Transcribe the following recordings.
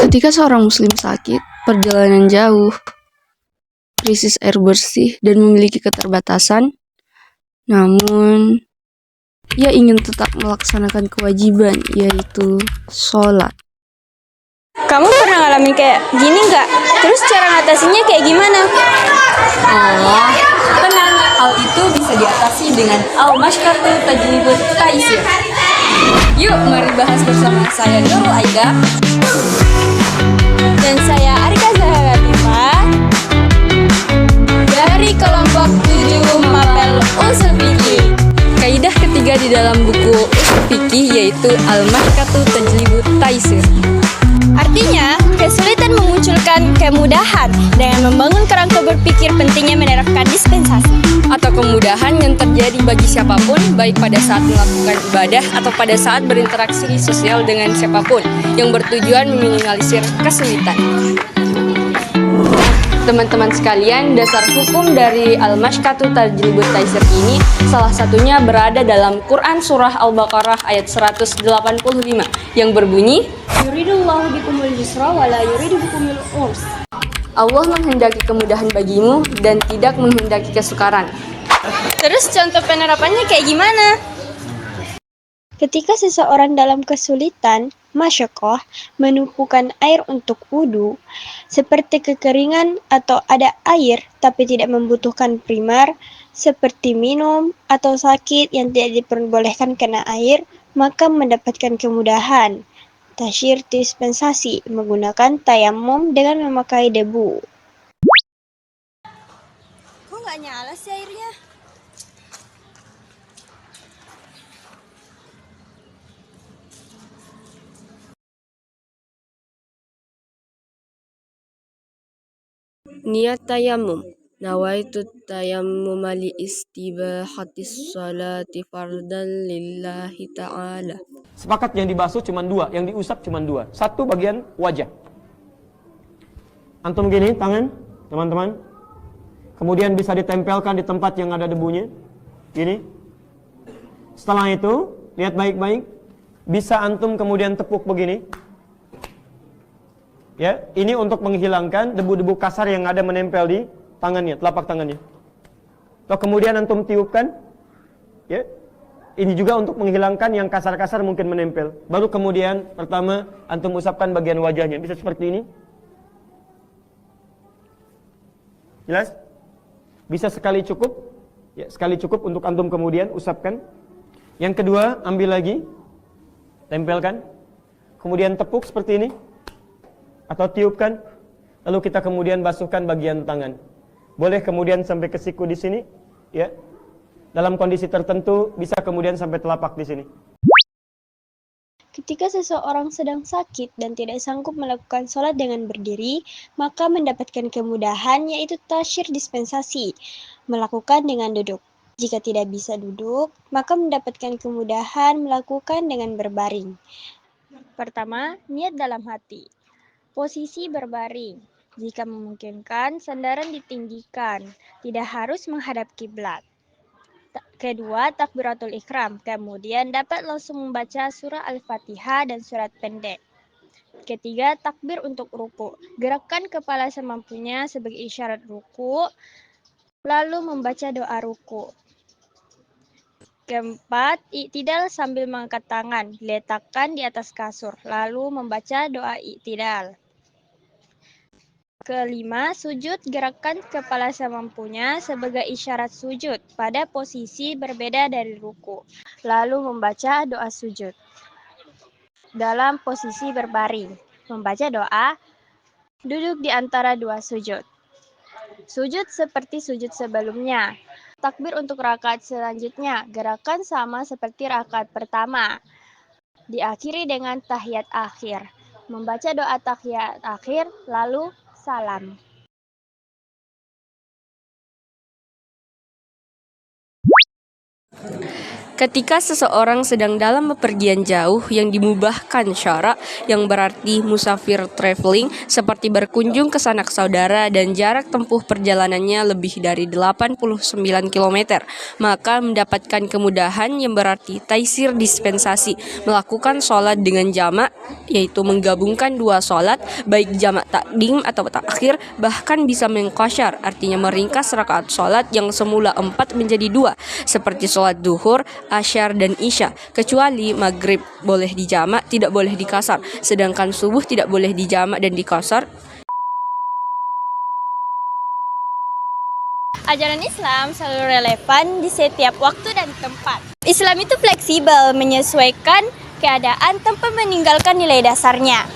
Ketika seorang muslim sakit, perjalanan jauh, krisis air bersih, dan memiliki keterbatasan, namun ia ingin tetap melaksanakan kewajiban, yaitu sholat. Kamu pernah ngalamin kayak gini nggak? Terus cara ngatasinya kayak gimana? Oh, tenang. Hal itu bisa diatasi dengan al-mashqatu tajlibut taisir. Yuk, mari bahas bersama saya Nurul Aida Dan saya Arika Zahra Latifah dari kelompok 7 Mapel Usul Fikih. Kaidah ketiga di dalam buku Usul Fikih yaitu al-mashqatu tajlibut taisir. Artinya, kesulitan memunculkan kemudahan dengan membangun kerangka berpikir pentingnya menerapkan dispensasi. Atau kemudahan yang terjadi bagi siapapun, baik pada saat melakukan ibadah atau pada saat berinteraksi sosial dengan siapapun, yang bertujuan meminimalisir kesulitan. Teman-teman sekalian, dasar hukum dari al-mashqatu tajlibut taisir ini salah satunya berada dalam Quran Surah Al-Baqarah ayat 185 yang berbunyi, Yuridullahu bikumul yusra wa la yuridu bikumul usra. Allah menghendaki kemudahan bagimu dan tidak menghendaki kesukaran. Terus contoh penerapannya kayak gimana? Ketika seseorang dalam kesulitan, masyaqqah, menumpukan air untuk wudhu, seperti kekeringan atau ada air tapi tidak membutuhkan primer, seperti minum atau sakit yang tidak diperbolehkan kena air, maka mendapatkan kemudahan. Tasyir dispensasi menggunakan tayamum dengan memakai debu. Kok nggak nyala sih airnya? Niat tayamum. Nawaitu tayammum li istibahatis salati fardan lillahi ta'ala. Sepakat yang dibasuh cuma dua, yang diusap cuma dua. Satu bagian wajah. Antum gini tangan, teman-teman. Kemudian bisa ditempelkan di tempat yang ada debunya. Gini. Setelah itu, lihat baik-baik. Bisa antum kemudian tepuk begini. Ya, ini untuk menghilangkan debu-debu kasar yang ada menempel di tangannya, telapak tangannya. Atau kemudian antum tiupkan. Ya. Ini juga untuk menghilangkan yang kasar-kasar mungkin menempel. Baru kemudian pertama antum usapkan bagian wajahnya. Bisa seperti ini. Jelas? Bisa sekali cukup. Ya, sekali cukup untuk antum kemudian usapkan. Yang kedua, ambil lagi. Tempelkan. Kemudian tepuk seperti ini. Atau tiupkan. Lalu kita kemudian basuhkan bagian tangan. Boleh kemudian sampai ke siku di sini. Ya. Dalam kondisi tertentu bisa kemudian sampai telapak di sini. Ketika seseorang sedang sakit dan tidak sanggup melakukan sholat dengan berdiri, maka mendapatkan kemudahan yaitu tasyir dispensasi, melakukan dengan duduk. Jika tidak bisa duduk, maka mendapatkan kemudahan melakukan dengan berbaring. Pertama, niat dalam hati. Posisi berbaring. Jika memungkinkan, sandaran ditinggikan, tidak harus menghadap kiblat. Kedua, takbiratul ihram. Kemudian dapat langsung membaca surah Al-Fatihah dan surat pendek. Ketiga, takbir untuk ruku. Gerakkan kepala semampunya sebagai isyarat ruku, lalu membaca doa ruku. Keempat, i'tidal sambil mengangkat tangan, diletakkan di atas kasur, lalu membaca doa i'tidal. Kelima, sujud, gerakkan kepala semampunya sebagai isyarat sujud pada posisi berbeda dari ruku, lalu membaca doa sujud. Dalam posisi berbaring, membaca doa, duduk di antara dua sujud. Sujud seperti sujud sebelumnya. Takbir untuk rakaat selanjutnya, gerakan sama seperti rakaat pertama. Diakhiri dengan tahiyat akhir. Membaca doa tahiyat akhir, lalu salam. Ketika seseorang sedang dalam bepergian jauh yang dimubahkan syara, yang berarti musafir traveling, seperti berkunjung ke sanak saudara dan jarak tempuh perjalanannya lebih dari 89 km, maka mendapatkan kemudahan yang berarti taisir dispensasi, melakukan sholat dengan jamak, yaitu menggabungkan dua sholat, baik jamak takdim atau takhir, bahkan bisa mengqasyar, artinya meringkas rakaat sholat yang semula 4 menjadi 2, seperti sholat duhur, asyar, dan isya, kecuali maghrib boleh dijamak, tidak boleh dikasar, sedangkan subuh tidak boleh dijamak dan dikasar. Ajaran Islam selalu relevan di setiap waktu dan tempat. Islam itu fleksibel, menyesuaikan keadaan tanpa meninggalkan nilai dasarnya.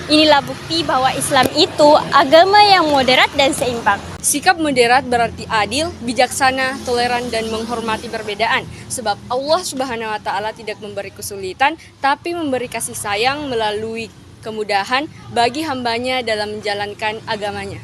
Inilah bukti bahwa Islam itu agama yang moderat dan seimbang. Sikap moderat berarti adil, bijaksana, toleran, dan menghormati perbedaan. Sebab Allah Subhanahu wa Ta'ala tidak memberi kesulitan, tapi memberi kasih sayang melalui kemudahan bagi hambanya dalam menjalankan agamanya.